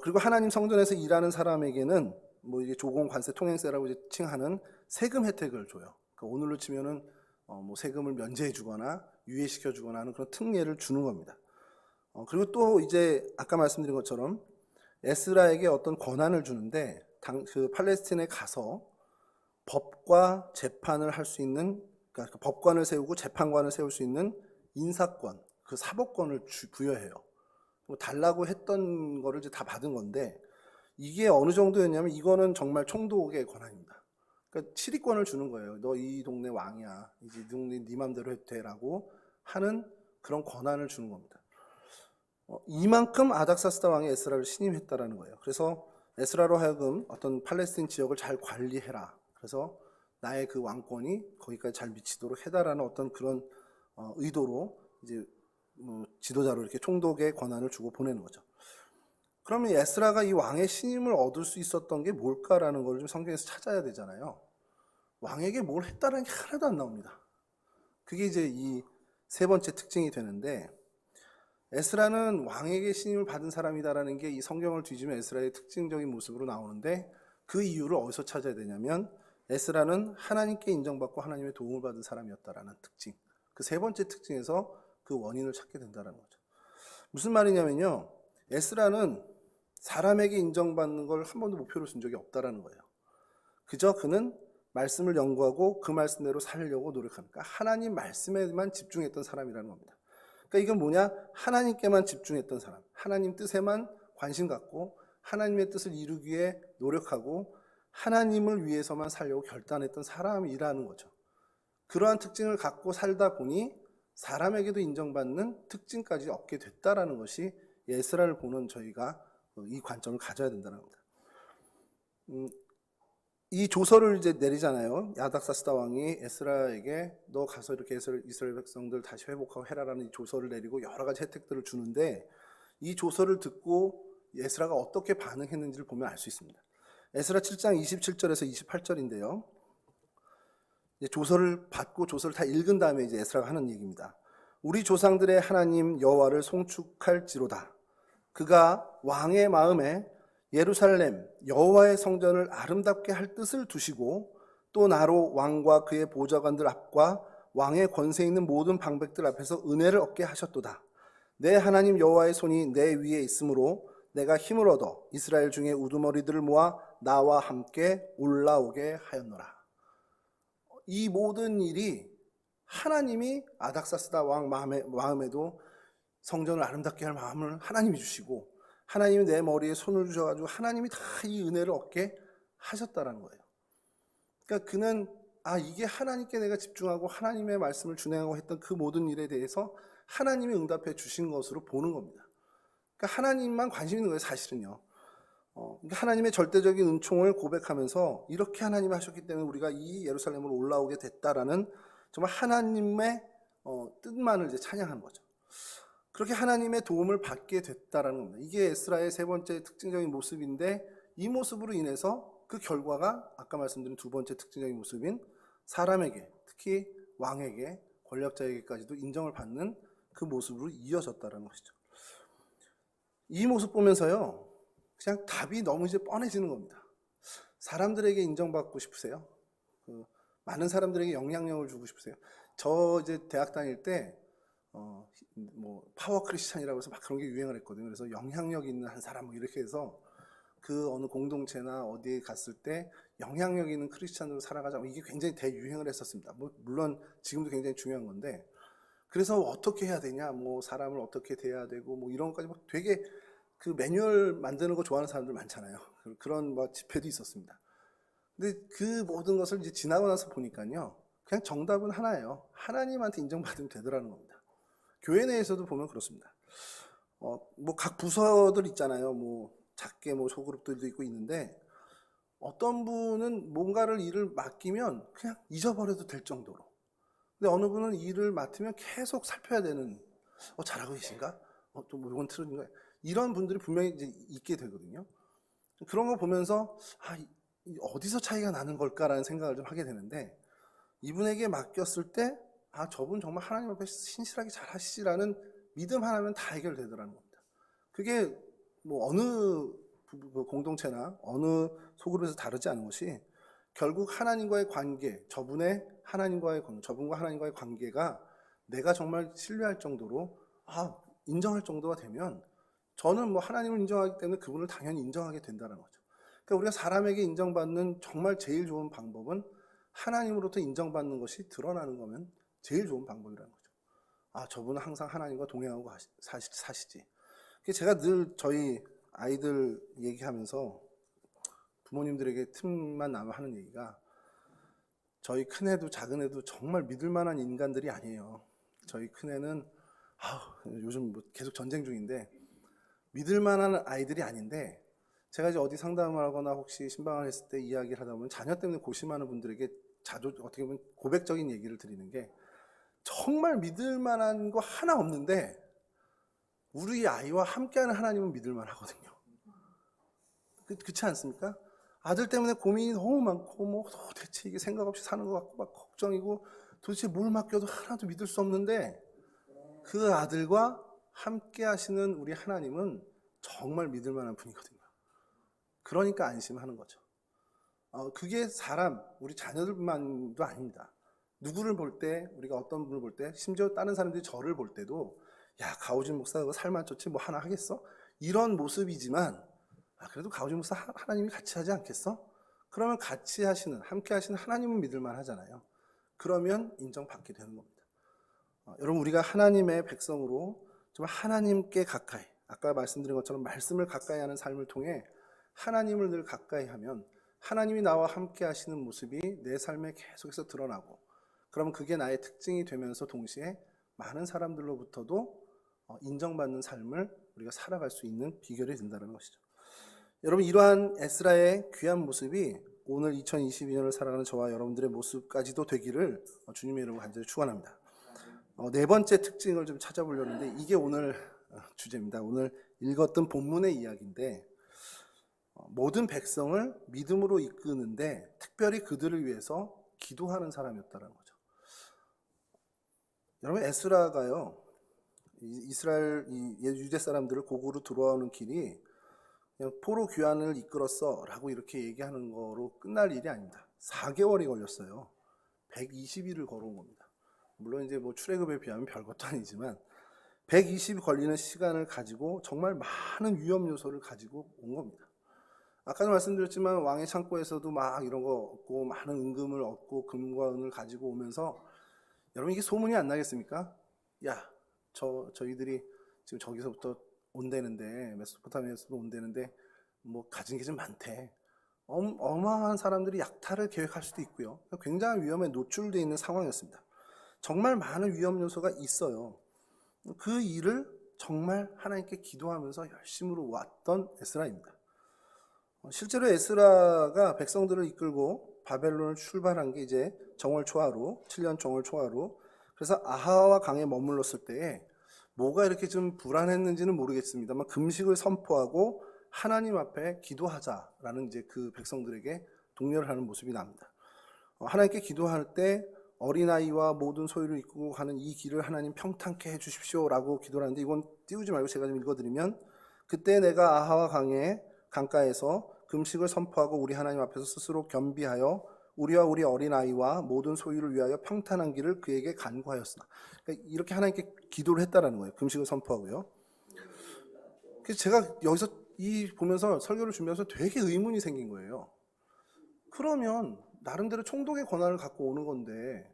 그리고 하나님 성전에서 일하는 사람에게는 뭐 이게 조공, 관세, 통행세라고 이제 칭하는 세금 혜택을 줘요. 그러니까 오늘로 치면은 뭐 세금을 면제해 주거나 유예시켜 주거나 하는 그런 특례를 주는 겁니다. 그리고 또 이제 아까 말씀드린 것처럼 에스라에게 어떤 권한을 주는데, 그 팔레스틴에 가서 법과 재판을 할 수 있는, 그러니까 법관을 세우고 재판관을 세울 수 있는 인사권, 그 사법권을 부여해요. 달라고 했던 거를 이제 다 받은 건데, 이게 어느 정도였냐면 이거는 정말 총독의 권한입니다. 그러니까 치리권을 주는 거예요. 너 이 동네 왕이야. 이제 이 동네 네 맘대로 해도 돼라고 하는 그런 권한을 주는 겁니다. 이만큼 아닥사스다 왕이 에스라를 신임했다라는 거예요. 그래서 에스라로 하여금 어떤 팔레스틴 지역을 잘 관리해라. 그래서 나의 그 왕권이 거기까지 잘 미치도록 해달라는 어떤 그런 의도로 이제 지도자로 이렇게 총독의 권한을 주고 보내는 거죠. 그러면 에스라가 이 왕의 신임을 얻을 수 있었던 게 뭘까라는 걸 좀 성경에서 찾아야 되잖아요. 왕에게 뭘 했다는 게 하나도 안 나옵니다. 그게 이제 이 세 번째 특징이 되는데, 에스라는 왕에게 신임을 받은 사람이다라는 게 이 성경을 뒤지면 에스라의 특징적인 모습으로 나오는데, 그 이유를 어디서 찾아야 되냐면 에스라는 하나님께 인정받고 하나님의 도움을 받은 사람이었다라는 특징, 그 세 번째 특징에서 그 원인을 찾게 된다는 거죠. 무슨 말이냐면요, 에스라는 사람에게 인정받는 걸 한 번도 목표로 쓴 적이 없다라는 거예요. 그저 그는 말씀을 연구하고 그 말씀대로 살려고 노력하니까 하나님 말씀에만 집중했던 사람이라는 겁니다. 그러니까 이건 뭐냐? 하나님께만 집중했던 사람, 하나님 뜻에만 관심 갖고 하나님의 뜻을 이루기 위해 노력하고 하나님을 위해서만 살려고 결단했던 사람이라는 거죠. 그러한 특징을 갖고 살다 보니 사람에게도 인정받는 특징까지 얻게 됐다라는 것이 에스라를 보는 저희가 이 관점을 가져야 된다는 겁니다. 이 조서를 이제 내리잖아요. 아닥사스다 왕이 에스라에게 너 가서 이렇게 이스라엘 백성들 다시 회복하고 해라라는 이 조서를 내리고 여러 가지 혜택들을 주는데, 이 조서를 듣고 에스라가 어떻게 반응했는지를 보면 알 수 있습니다. 에스라 7장 27절에서 28절인데요. 조서를 받고 조서를 다 읽은 다음에 이제 에스라가 하는 얘기입니다. 우리 조상들의 하나님 여호와를 송축할지로다. 그가 왕의 마음에 예루살렘 여호와의 성전을 아름답게 할 뜻을 두시고 또 나로 왕과 그의 보좌관들 앞과 왕의 권세 있는 모든 방백들 앞에서 은혜를 얻게 하셨도다. 내 하나님 여호와의 손이 내 위에 있으므로 내가 힘을 얻어 이스라엘 중에 우두머리들을 모아 나와 함께 올라오게 하였노라. 이 모든 일이 하나님이 아닥사스다 왕 마음에도 성전을 아름답게 할 마음을 하나님이 주시고, 하나님이 내 머리에 손을 주셔가지고 하나님이 다 이 은혜를 얻게 하셨다라는 거예요. 그러니까 그는 이게 하나님께 내가 집중하고 하나님의 말씀을 준행하고 했던 그 모든 일에 대해서 하나님이 응답해 주신 것으로 보는 겁니다. 그러니까 하나님만 관심 있는 거예요, 사실은요. 그러니까 하나님의 절대적인 은총을 고백하면서 이렇게 하나님이 하셨기 때문에 우리가 이 예루살렘으로 올라오게 됐다라는 정말 하나님의 뜻만을 이제 찬양하는 거죠. 그렇게 하나님의 도움을 받게 됐다라는 겁니다. 이게 에스라의 세 번째 특징적인 모습인데, 이 모습으로 인해서 그 결과가 아까 말씀드린 두 번째 특징적인 모습인 사람에게, 특히 왕에게, 권력자에게까지도 인정을 받는 그 모습으로 이어졌다라는 것이죠. 이 모습 보면서요, 그냥 답이 너무 이제 뻔해지는 겁니다. 사람들에게 인정받고 싶으세요? 많은 사람들에게 영향력을 주고 싶으세요? 저 이제 대학 다닐 때 뭐 파워 크리스찬이라고 해서 막 그런 게 유행을 했거든요. 그래서 영향력 있는 한 사람 뭐 이렇게 해서 그 어느 공동체나 어디에 갔을 때 영향력 있는 크리스찬으로 살아가자, 이게 굉장히 대유행을 했었습니다. 물론 지금도 굉장히 중요한 건데, 그래서 어떻게 해야 되냐, 뭐 사람을 어떻게 대해야 되고 뭐 이런 것까지 막 되게 그 매뉴얼 만드는 거 좋아하는 사람들 많잖아요. 그런 뭐 집회도 있었습니다. 근데 그 모든 것을 이제 지나고 나서 보니까요, 그냥 정답은 하나예요. 하나님한테 인정받으면 되더라는 겁니다. 교회 내에서도 보면 그렇습니다. 뭐 각 부서들 있잖아요. 뭐 작게 뭐 소그룹들도 있고 있는데, 어떤 분은 뭔가를 일을 맡기면 그냥 잊어버려도 될 정도로, 근데 어느 분은 일을 맡으면 계속 살펴야 되는, 잘하고 계신가? 또 뭐 이건 틀린 거야. 이런 분들이 분명히 이제 있게 되거든요. 그런 거 보면서 어디서 차이가 나는 걸까라는 생각을 좀 하게 되는데, 이분에게 맡겼을 때 저분 정말 하나님 앞에 신실하게 잘 하시지라는 믿음 하나면 다 해결되더라는 겁니다. 그게 뭐 어느 공동체나 어느 소그룹에서 다르지 않은 것이, 결국 하나님과의 관계, 저분과 하나님과의 관계가 내가 정말 신뢰할 정도로 인정할 정도가 되면, 저는 뭐 하나님을 인정하기 때문에 그분을 당연히 인정하게 된다는 거죠. 그러니까 우리가 사람에게 인정받는 정말 제일 좋은 방법은 하나님으로부터 인정받는 것이 드러나는 거면 제일 좋은 방법이라는 거죠. 저분은 항상 하나님과 동행하고 사시지. 제가 늘 저희 아이들 얘기하면서 부모님들에게 틈만 나면 하는 얘기가, 저희 큰애도 작은애도 정말 믿을 만한 인간들이 아니에요. 저희 큰애는 요즘 뭐 계속 전쟁 중인데 믿을 만한 아이들이 아닌데, 제가 이제 어디 상담을 하거나 혹시 신방을 했을 때 이야기를 하다 보면 자녀 때문에 고심하는 분들에게 자주 어떻게 보면 고백적인 얘기를 드리는 게, 정말 믿을 만한 거 하나 없는데 우리 아이와 함께하는 하나님은 믿을 만하거든요. 그렇지 않습니까? 아들 때문에 고민이 너무 많고, 뭐 도대체 이게 생각 없이 사는 것 같고 막 걱정이고, 도대체 뭘 맡겨도 하나도 믿을 수 없는데, 그 아들과 함께 하시는 우리 하나님은 정말 믿을 만한 분이거든요. 그러니까 안심하는 거죠. 그게 우리 자녀들만도 아닙니다. 누구를 볼 때, 우리가 어떤 분을 볼 때, 심지어 다른 사람들이 저를 볼 때도, 야, 가오진 목사 그거 살만 쫓지 뭐 하나 하겠어? 이런 모습이지만, 그래도 가오진 목사 하나님이 같이 하지 않겠어? 그러면 같이 하시는, 함께 하시는 하나님은 믿을만 하잖아요. 그러면 인정받게 되는 겁니다. 여러분, 우리가 하나님의 백성으로 정말 하나님께 가까이, 아까 말씀드린 것처럼 말씀을 가까이 하는 삶을 통해 하나님을 늘 가까이 하면 하나님이 나와 함께 하시는 모습이 내 삶에 계속해서 드러나고, 그러면 그게 나의 특징이 되면서 동시에 많은 사람들로부터도 인정받는 삶을 우리가 살아갈 수 있는 비결이 된다는 것이죠. 여러분, 이러한 에스라의 귀한 모습이 오늘 2022년을 살아가는 저와 여러분들의 모습까지도 되기를 주님의 이름으로 간절히 축원합니다. 네 번째 특징을 좀 찾아보려는데, 이게 오늘 주제입니다. 오늘 읽었던 본문의 이야기인데, 모든 백성을 믿음으로 이끄는데 특별히 그들을 위해서 기도하는 사람이었다는 거죠. 여러분, 에스라가요, 이스라엘 유대 사람들을 고국으로 들어오는 길이 그냥 포로 귀환을 이끌었어 라고 이렇게 얘기하는 거로 끝날 일이 아닙니다. 4개월이 걸렸어요. 120일을 걸어온 겁니다. 물론 이제 뭐 출애굽에 비하면 별것도 아니지만 120일 걸리는 시간을 가지고 정말 많은 위험 요소를 가지고 온 겁니다. 아까도 말씀드렸지만 왕의 창고에서도 막 이런 거 얻고 많은 은금을 얻고 금과 은을 가지고 오면서, 여러분, 이게 소문이 안 나겠습니까? 야, 저희들이 지금 저기서부터 온대는데, 메소포타미아에서도 온대는데 뭐 가진 게 좀 많대. 어마어마한 사람들이 약탈을 계획할 수도 있고요. 굉장한 위험에 노출되어 있는 상황이었습니다. 정말 많은 위험 요소가 있어요. 그 일을 정말 하나님께 기도하면서 열심으로 왔던 에스라입니다. 실제로 에스라가 백성들을 이끌고 바벨론을 출발한 게 이제 정월 초하루, 7년 정월 초하루. 그래서 아하와 강에 머물렀을 때에 뭐가 이렇게 좀 불안했는지는 모르겠습니다만 금식을 선포하고 하나님 앞에 기도하자라는 이제 그 백성들에게 독려를 하는 모습이 납니다. 하나님께 기도할 때 어린아이와 모든 소유를 이끌고 가는 이 길을 하나님 평탄케 해주십시오라고 기도를 하는데, 이건 띄우지 말고 제가 좀 읽어드리면, 그때 내가 아하와 강가에서 금식을 선포하고 우리 하나님 앞에서 스스로 겸비하여 우리와 우리 어린아이와 모든 소유를 위하여 평탄한 길을 그에게 간구하였으나. 그러니까 이렇게 하나님께 기도를 했다라는 거예요. 금식을 선포하고요. 그래서 제가 여기서 보면서 설교를 준비하면서 되게 의문이 생긴 거예요. 그러면 나름대로 총독의 권한을 갖고 오는 건데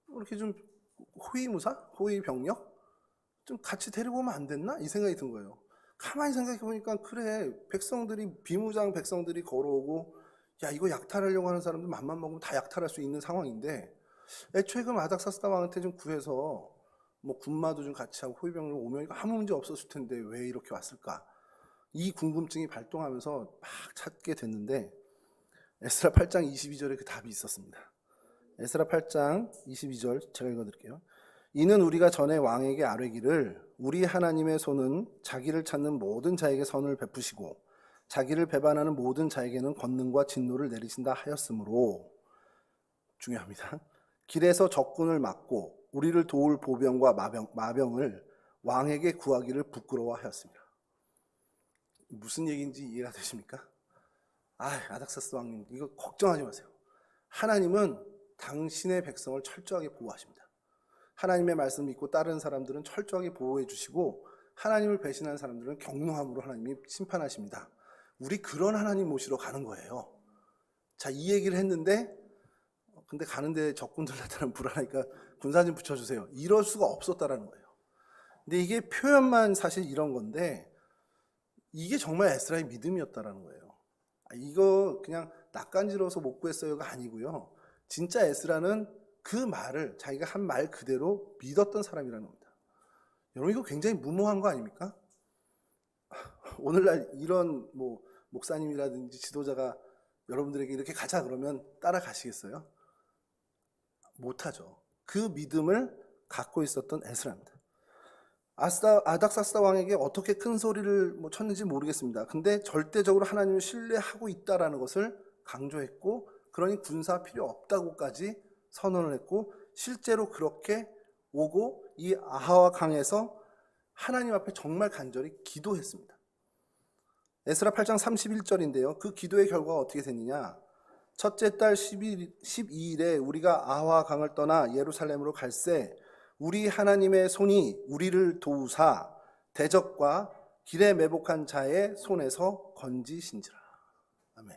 이렇게 좀 호위무사? 호위병력? 좀 같이 데리고 오면 안 됐나? 이 생각이 든 거예요. 가만히 생각해 보니까 그래, 비무장 백성들이 걸어오고 야, 이거 약탈하려고 하는 사람들 맘만 먹으면 다 약탈할 수 있는 상황인데, 애초에 그 아닥사스다 왕한테 좀 구해서 뭐 군마도 좀 같이 하고 호위병력 오면 이거 아무 문제 없었을 텐데 왜 이렇게 왔을까? 이 궁금증이 발동하면서 막 찾게 됐는데, 에스라 8장 22절에 그 답이 있었습니다. 에스라 8장 22절 제가 읽어드릴게요. 이는 우리가 전에 왕에게 아뢰기를 우리 하나님의 손은 자기를 찾는 모든 자에게 선을 베푸시고 자기를 배반하는 모든 자에게는 권능과 진노를 내리신다 하였으므로, 중요합니다, 길에서 적군을 막고 우리를 도울 보병과 마병을 왕에게 구하기를 부끄러워하였습니다. 무슨 얘기인지 이해가 되십니까? 아닥사스 왕님, 이거 걱정하지 마세요. 하나님은 당신의 백성을 철저하게 보호하십니다. 하나님의 말씀 믿고 따르는 사람들은 철저하게 보호해 주시고, 하나님을 배신하는 사람들은 경노함으로 하나님이 심판하십니다. 우리 그런 하나님 모시러 가는 거예요. 자, 이 얘기를 했는데, 근데 가는데 적군들 나타나면 불안하니까 군사 좀 붙여주세요. 이럴 수가 없었다라는 거예요. 근데 이게 표현만 사실 이런 건데, 이게 정말 에스라의 믿음이었다라는 거예요. 이거 그냥 낯간지러워서 못 구했어요가 아니고요. 진짜 에스라는 그 말을 자기가 한 말 그대로 믿었던 사람이라는 겁니다. 여러분, 이거 굉장히 무모한 거 아닙니까? 오늘날 이런 목사님이라든지 지도자가 여러분들에게 이렇게 가자 그러면 따라가시겠어요? 못하죠. 그 믿음을 갖고 있었던 에스라입니다. 아닥사스다 왕에게 어떻게 큰 소리를 쳤는지 모르겠습니다. 근데 절대적으로 하나님을 신뢰하고 있다라는 것을 강조했고, 그러니 군사 필요 없다고까지 선언을 했고, 실제로 그렇게 오고 이 아하와 강에서 하나님 앞에 정말 간절히 기도했습니다. 에스라 8장 31절인데요. 그 기도의 결과가 어떻게 됐느냐? 첫째 달 12일에 우리가 아하와 강을 떠나 예루살렘으로 갈새 우리 하나님의 손이 우리를 도우사 대적과 길에 매복한 자의 손에서 건지신지라. 아멘.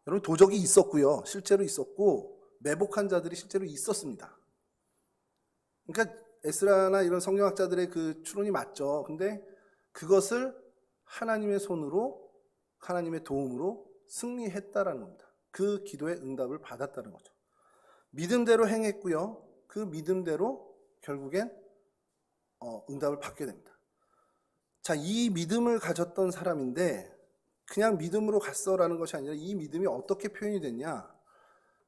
여러분, 도적이 있었고요. 실제로 있었고 매복한 자들이 실제로 있었습니다. 그러니까 에스라나 이런 성경학자들의 그 추론이 맞죠. 근데 그것을 하나님의 손으로, 하나님의 도움으로 승리했다라는 겁니다. 그 기도의 응답을 받았다는 거죠. 믿음대로 행했고요. 그 믿음대로 결국엔 응답을 받게 됩니다. 자, 이 믿음을 가졌던 사람인데 그냥 믿음으로 갔어라는 것이 아니라 이 믿음이 어떻게 표현이 됐냐?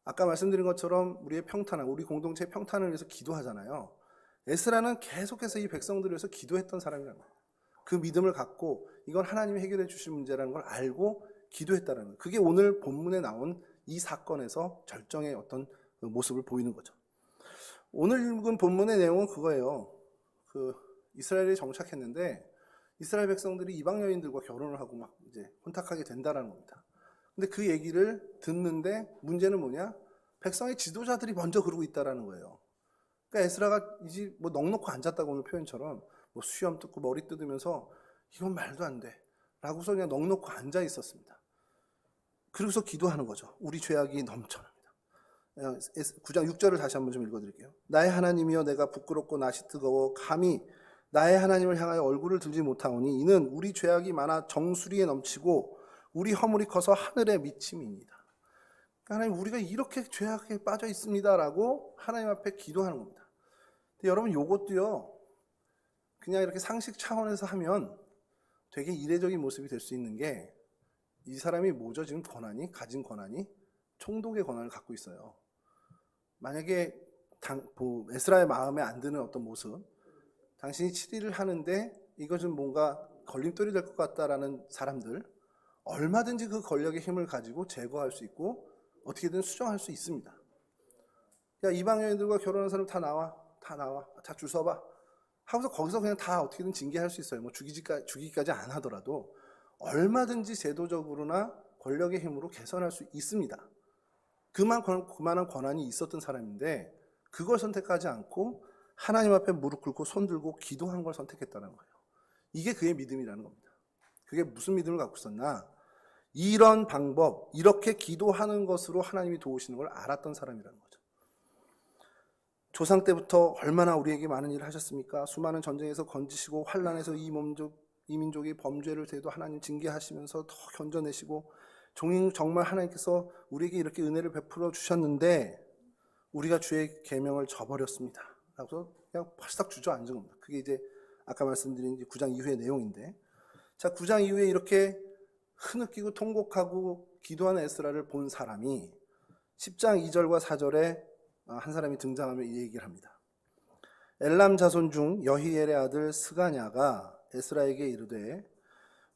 아까 말씀드린 것처럼 우리의 평탄함, 우리 공동체의 평탄을 위해서 기도하잖아요. 에스라는 계속해서 이 백성들을 위해서 기도했던 사람이라는 거예요. 그 믿음을 갖고 이건 하나님이 해결해 주실 문제라는 걸 알고 기도했다는 거예요. 그게 오늘 본문에 나온 이 사건에서 절정의 어떤 모습을 보이는 거죠. 오늘 읽은 본문의 내용은 그거예요. 이스라엘에 정착했는데 이스라엘 백성들이 이방 여인들과 결혼을 하고 막 이제 혼탁하게 된다라는 겁니다. 근데 그 얘기를 듣는데 문제는 뭐냐? 백성의 지도자들이 먼저 그러고 있다라는 거예요. 그러니까 에스라가 이제 넋놓고 앉았다고 오늘 표현처럼 수염 뜯고 머리 뜯으면서 이건 말도 안 돼 라고서 그냥 넋놓고 앉아 있었습니다. 그러고서 기도하는 거죠. 우리 죄악이 넘쳐납니다. 9장 6절을 다시 한번 좀 읽어드릴게요. 나의 하나님이여, 내가 부끄럽고 낯이 뜨거워 감히 나의 하나님을 향하여 얼굴을 들지 못하오니 이는 우리 죄악이 많아 정수리에 넘치고 우리 허물이 커서 하늘에 미침이니이다. 하나님, 우리가 이렇게 죄악에 빠져 있습니다라고 하나님 앞에 기도하는 겁니다. 근데 여러분, 요것도요, 그냥 이렇게 상식 차원에서 하면 되게 이례적인 모습이 될 수 있는 게, 이 사람이 뭐죠? 지금 가진 권한이 총독의 권한을 갖고 있어요. 만약에 에스라의 마음에 안 드는 어떤 모습, 당신이 7일을 하는데 이거 좀 뭔가 걸림돌이 될 것 같다라는 사람들, 얼마든지 그 권력의 힘을 가지고 제거할 수 있고 어떻게든 수정할 수 있습니다. 야, 이방 여인들과 결혼한 사람 다 나와, 다 줄 서봐 하고서 거기서 그냥 다 어떻게든 징계할 수 있어요. 뭐 죽이기까지 안 하더라도 얼마든지 제도적으로나 권력의 힘으로 개선할 수 있습니다. 그만한 권한이 있었던 사람인데 그걸 선택하지 않고 하나님 앞에 무릎 꿇고 손 들고 기도한 걸 선택했다는 거예요. 이게 그의 믿음이라는 겁니다. 그게 무슨 믿음을 갖고 있었나? 이런 방법, 이렇게 기도하는 것으로 하나님이 도우시는 걸 알았던 사람이라는 거죠. 조상 때부터 얼마나 우리에게 많은 일을 하셨습니까? 수많은 전쟁에서 건지시고 환난에서 이 민족이 범죄를 대도 하나님 징계하시면서 더 견뎌내시고 정말 하나님께서 우리에게 이렇게 은혜를 베풀어 주셨는데 우리가 주의 계명을 저버렸습니다. 라고 그냥 벌썩 주저앉은 겁니다. 그게 이제 아까 말씀드린 9장 이후의 내용인데, 자, 9장 이후에 이렇게 흐느끼고 통곡하고 기도하는 에스라를 본 사람이 10장 2절과 4절에 한 사람이 등장하며 이 얘기를 합니다. 엘람 자손 중 여히엘의 아들 스가냐가 에스라에게 이르되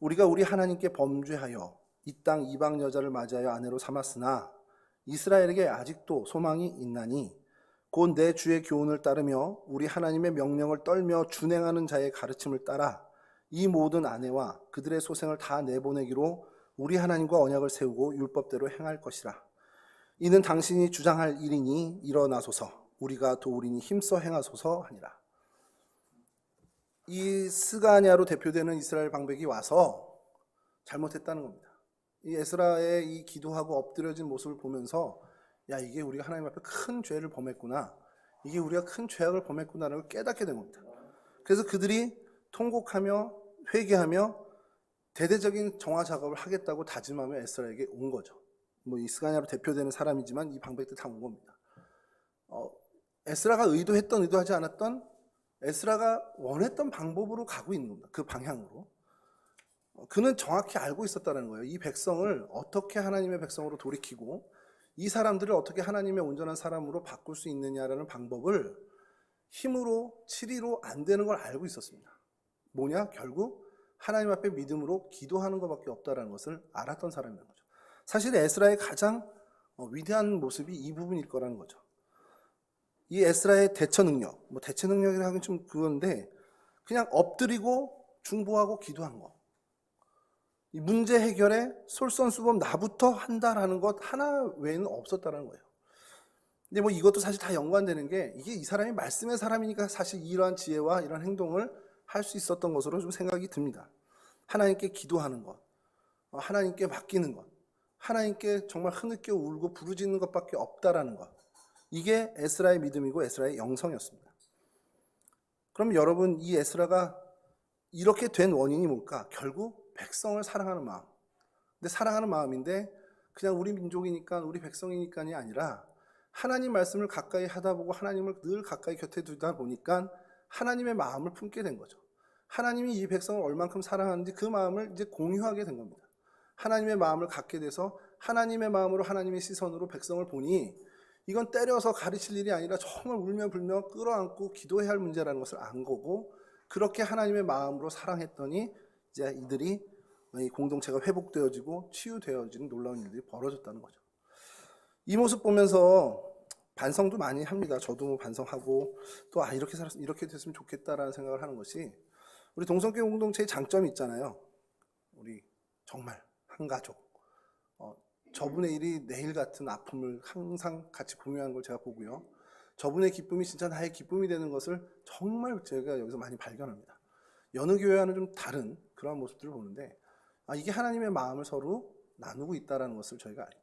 우리가 우리 하나님께 범죄하여 이 땅 이방 여자를 맞이하여 아내로 삼았으나 이스라엘에게 아직도 소망이 있나니 곧 내 주의 교훈을 따르며 우리 하나님의 명령을 떨며 준행하는 자의 가르침을 따라 이 모든 아내와 그들의 소생을 다 내보내기로 우리 하나님과 언약을 세우고 율법대로 행할 것이라. 이는 당신이 주장할 일이니 일어나소서 우리가 도우리니 힘써 행하소서 하니라. 이 스가냐로 대표되는 이스라엘 방백이 와서 잘못했다는 겁니다. 이 에스라의 이 기도하고 엎드려진 모습을 보면서 야, 이게 우리가 하나님 앞에 큰 죄를 범했구나, 이게 우리가 큰 죄악을 범했구나라는 걸 깨닫게 된 겁니다. 그래서 그들이 통곡하며 회개하며 대대적인 정화 작업을 하겠다고 다짐하며 에스라에게 온 거죠. 뭐 이 스가냐로 대표되는 사람이지만 이 방백들 다 온 겁니다. 에스라가 의도했던 의도하지 않았던, 에스라가 원했던 방법으로 가고 있는 겁니다. 그 방향으로. 그는 정확히 알고 있었다는 거예요. 이 백성을 어떻게 하나님의 백성으로 돌이키고 이 사람들을 어떻게 하나님의 온전한 사람으로 바꿀 수 있느냐라는 방법을 힘으로 치리로 안 되는 걸 알고 있었습니다. 뭐냐? 결국 하나님 앞에 믿음으로 기도하는 것밖에 없다는 것을 알았던 사람이라는 거죠. 사실 에스라의 가장 위대한 모습이 이 부분일 거라는 거죠. 이 에스라의 대처 능력, 뭐 대처 능력이라 하긴 좀 그건데 그냥 엎드리고 중보하고 기도한 거. 이 문제 해결에 솔선수범 나부터 한다라는 것 하나 외에는 없었다는 거예요. 근데 뭐 이것도 사실 다 연관되는 게 이게 이 사람이 말씀의 사람이니까 사실 이러한 지혜와 이런 행동을 할 수 있었던 것으로 좀 생각이 듭니다. 하나님께 기도하는 것, 하나님께 맡기는 것, 하나님께 정말 흐느껴 울고 부르짖는 것밖에 없다라는 것. 이게 에스라의 믿음이고 에스라의 영성이었습니다. 그럼 여러분, 이 에스라가 이렇게 된 원인이 뭘까? 결국 백성을 사랑하는 마음. 근데 사랑하는 마음인데 그냥 우리 민족이니까 우리 백성이니까이 아니라 하나님 말씀을 가까이 하다 보고 하나님을 늘 가까이 곁에 두다 보니까 하나님의 마음을 품게 된 거죠. 하나님이 이 백성을 얼만큼 사랑하는지 그 마음을 이제 공유하게 된 겁니다. 하나님의 마음을 갖게 돼서 하나님의 마음으로 하나님의 시선으로 백성을 보니 이건 때려서 가르칠 일이 아니라 정말 울며 불며 끌어안고 기도해야 할 문제라는 것을 안 거고 그렇게 하나님의 마음으로 사랑했더니 이제 이들이 이 공동체가 회복되어지고 치유되어지는 놀라운 일들이 벌어졌다는 거죠. 이 모습 보면서 반성도 많이 합니다. 저도 반성하고 또 이렇게 살았으면 이렇게 됐으면 좋겠다라는 생각을 하는 것이 우리 동성교 공동체의 장점이 있잖아요. 우리 정말 한 가족. 저분의 일이 내일 같은 아픔을 항상 같이 공유하는 걸 제가 보고요. 저분의 기쁨이 진짜 나의 기쁨이 되는 것을 정말 제가 여기서 많이 발견합니다. 여느 교회와는 좀 다른 그런 모습들을 보는데 이게 하나님의 마음을 서로 나누고 있다는 것을 저희가 알죠.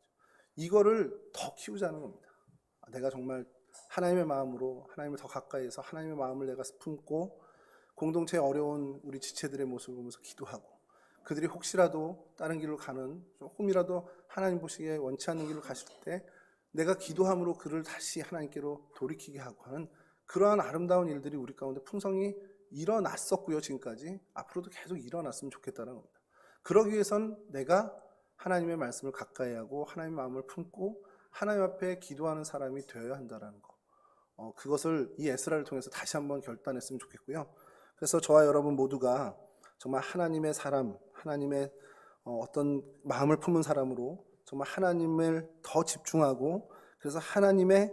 이거를 더 키우자는 겁니다. 내가 정말 하나님의 마음으로 하나님을 더 가까이에서 하나님의 마음을 내가 품고 공동체의 어려운 우리 지체들의 모습을 보면서 기도하고, 그들이 혹시라도 다른 길로 가는, 조금이라도 하나님 보시기에 원치 않는 길로 가실 때 내가 기도함으로 그를 다시 하나님께로 돌이키게 하고 하는 그러한 아름다운 일들이 우리 가운데 풍성히 일어났었고요. 지금까지 앞으로도 계속 일어났으면 좋겠다는 겁니다. 그러기 위해선 내가 하나님의 말씀을 가까이 하고 하나님의 마음을 품고 하나님 앞에 기도하는 사람이 되어야 한다는 거, 그것을 이 에스라를 통해서 다시 한번 결단했으면 좋겠고요. 그래서 저와 여러분 모두가 정말 하나님의 사람, 하나님의 어떤 마음을 품은 사람으로 정말 하나님을 더 집중하고, 그래서 하나님의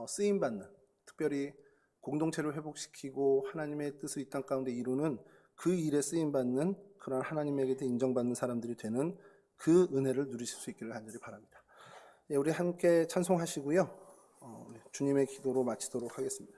쓰임받는, 특별히 공동체를 회복시키고 하나님의 뜻을 이 땅 가운데 이루는 그 일에 쓰임받는 그런 하나님에게도 인정받는 사람들이 되는 그 은혜를 누리실 수 있기를 간절히 바랍니다. 우리 함께 찬송하시고요. 주님의 기도로 마치도록 하겠습니다.